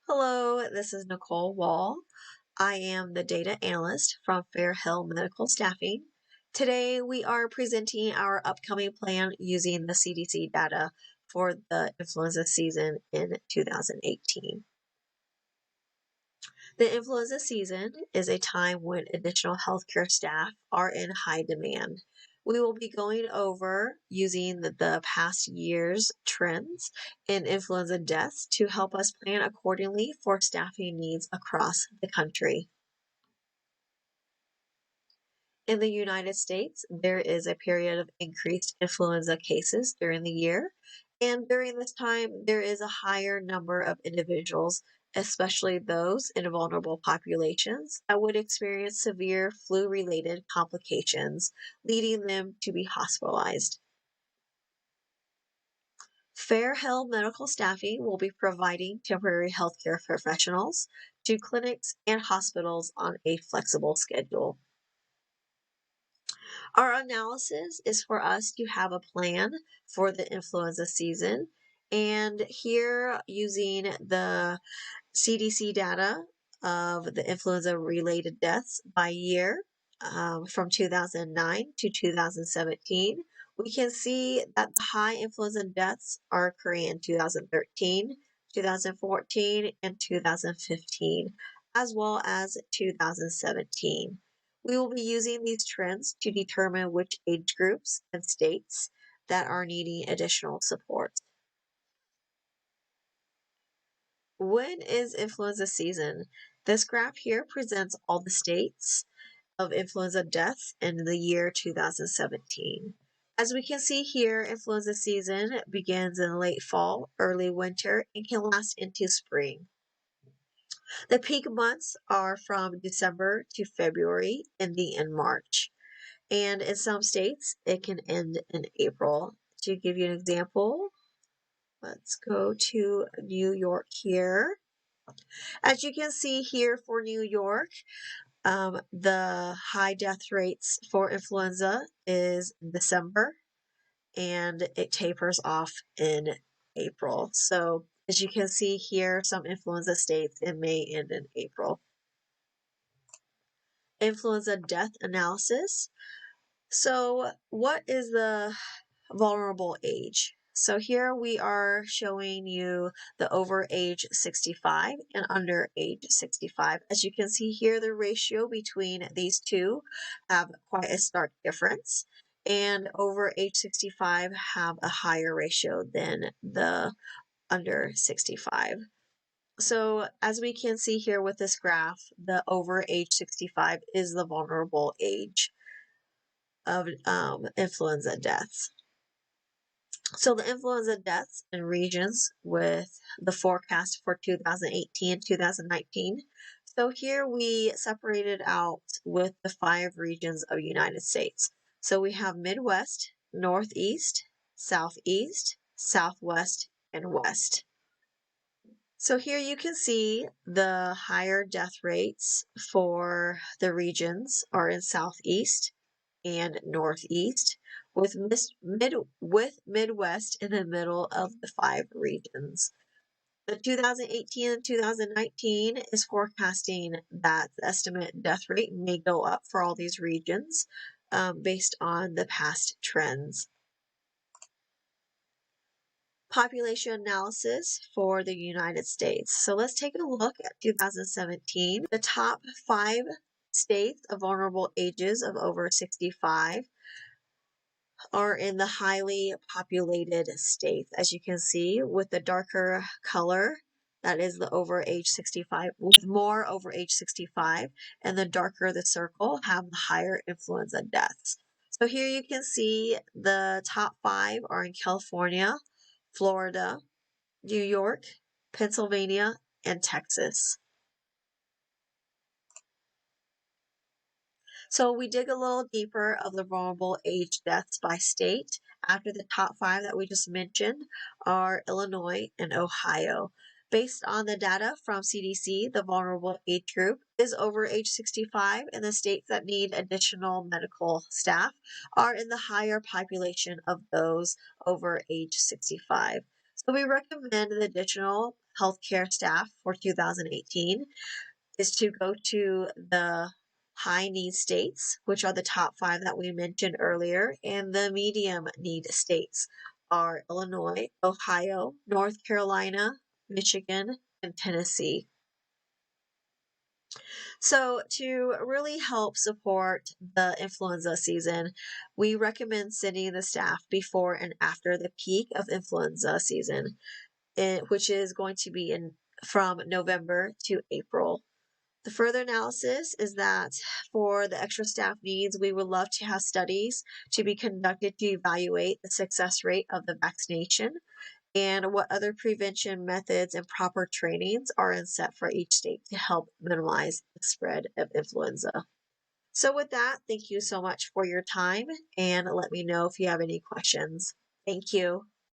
Hello, this is Nicole Wall. I am the data analyst from Fairhill Medical Staffing. Today we are presenting our upcoming plan using the CDC data for the influenza season in 2018. The influenza season is a time when additional healthcare staff are in high demand. We will be going over using the past year's trends in influenza deaths to help us plan accordingly for staffing needs across the country. In the United States, there is a period of increased influenza cases during the year, and during this time, there is a higher number of individuals, especially those in vulnerable populations, that would experience severe flu-related complications, leading them to be hospitalized. Fairhill Medical Staffing will be providing temporary healthcare professionals to clinics and hospitals on a flexible schedule. Our analysis is for us to have a plan for the influenza season. And here, using the CDC data of the influenza related deaths by year from 2009 to 2017, we can see that the high influenza deaths are occurring in 2013, 2014, and 2015, as well as 2017. We will be using these trends to determine which age groups and states that are needing additional support. When is influenza season? This graph here presents all the states of influenza deaths in the year 2017. As we can see here, influenza season begins in late fall, early winter, and can last into spring. The peak months are from December to February, ending in March. And in some states, it can end in April. To give you an example, let's go to New York here. As you can see here for New York, the high death rates for influenza is December, and it tapers off in April. So as you can see here, some influenza states, it may end in April. Influenza death analysis. So what is the vulnerable age? So here we are showing you the over age 65 and under age 65. As you can see here, the ratio between these two have quite a stark difference, and over age 65 have a higher ratio than the under 65. So as we can see here with this graph, the over age 65 is the vulnerable age of influenza deaths. So the influenza deaths in regions with the forecast for 2018 and 2019. So here we separated out with the 5 regions of United States. So we have Midwest, Northeast, Southeast, Southwest, and West. So here you can see the higher death rates for the regions are in Southeast and Northeast, with Midwest in the middle of the 5 regions. The 2018 and 2019 is forecasting that the estimate death rate may go up for all these regions based on the past trends. Population analysis for the United States. So let's take a look at 2017. The top 5 states of vulnerable ages of over 65 are in the highly populated states. As you can see, with the darker color, that is the over age 65, with more over age 65, and the darker the circle have the higher influenza deaths. So here you can see the top 5 are in California, Florida, New York, Pennsylvania, and Texas. So we dig a little deeper of the vulnerable age deaths by state. After the top 5 that we just mentioned are Illinois and Ohio. Based on the data from CDC, the vulnerable age group is over age 65, and the states that need additional medical staff are in the higher population of those over age 65. So we recommend the additional healthcare staff for 2018 is to go to the high need states, which are the top 5 that we mentioned earlier, and the medium need states are Illinois, Ohio, North Carolina, Michigan, and Tennessee. So, to really help support the influenza season, we recommend sending the staff before and after the peak of influenza season, which is going to be from November to April. The further analysis is that for the extra staff needs, we would love to have studies to be conducted to evaluate the success rate of the vaccination and what other prevention methods and proper trainings are in set for each state to help minimize the spread of influenza. So with that, thank you so much for your time, and let me know if you have any questions. Thank you.